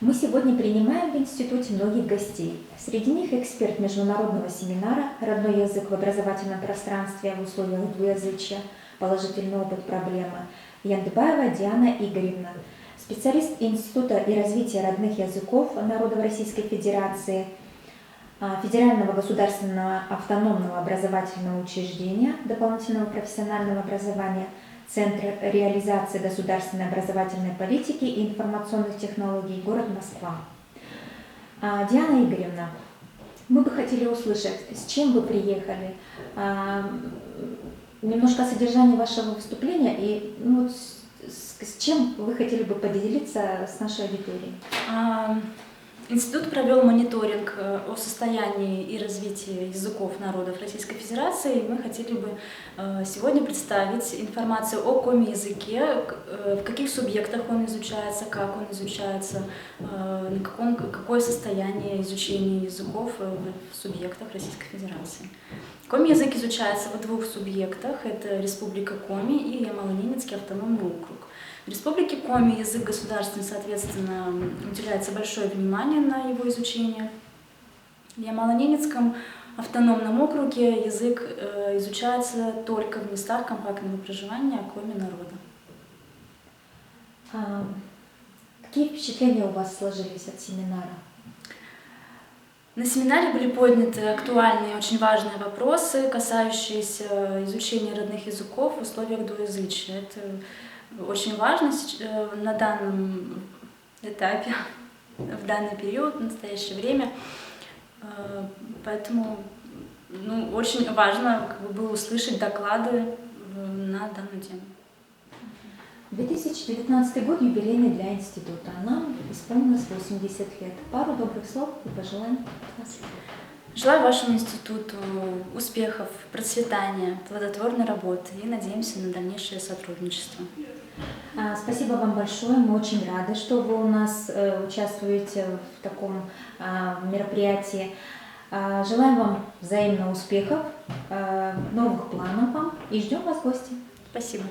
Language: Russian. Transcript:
Мы сегодня принимаем в институте многих гостей. Среди них эксперт международного семинара «Родной язык в образовательном пространстве в условиях двуязычия. Положительный опыт проблемы» Яндыбаева Диана Игоревна, специалист Института и развития родных языков народов Российской Федерации, Федерального государственного автономного образовательного учреждения дополнительного профессионального образования, Центр реализации государственной образовательной политики и информационных технологий, город Москва. Диана Игоревна, мы бы хотели услышать, с чем вы приехали, немножко о содержании вашего выступления и с чем вы хотели бы поделиться с нашей аудиторией. Институт провел мониторинг о состоянии и развитии языков народов Российской Федерации. Мы хотели бы сегодня представить информацию о коми-языке, в каких субъектах он изучается, как он изучается, какое состояние изучения языков в субъектах Российской Федерации. Коми-язык изучается в двух субъектах. Это Республика Коми и Ямало-Ненецкий автономный округ. В Республике Коми язык государственный, соответственно, уделяется большое внимание на его изучение. В Ямало-Ненецком автономном округе язык изучается только в местах компактного проживания коми народа. Какие впечатления у вас сложились от семинара? На семинаре были подняты актуальные и очень важные вопросы, касающиеся изучения родных языков в условиях двуязычия. Это очень важно на данном этапе, в данный период, в настоящее время. Поэтому очень важно было услышать доклады на данную тему. 2019 год юбилейный для института. Нам исполнилось 80 лет. Пару добрых слов и пожеланий от вас. Желаю вашему институту успехов, процветания, плодотворной работы и надеемся на дальнейшее сотрудничество. Спасибо вам большое. Мы очень рады, что вы у нас участвуете в таком мероприятии. Желаем вам взаимных успехов, новых планов вам и ждем вас в гости. Спасибо.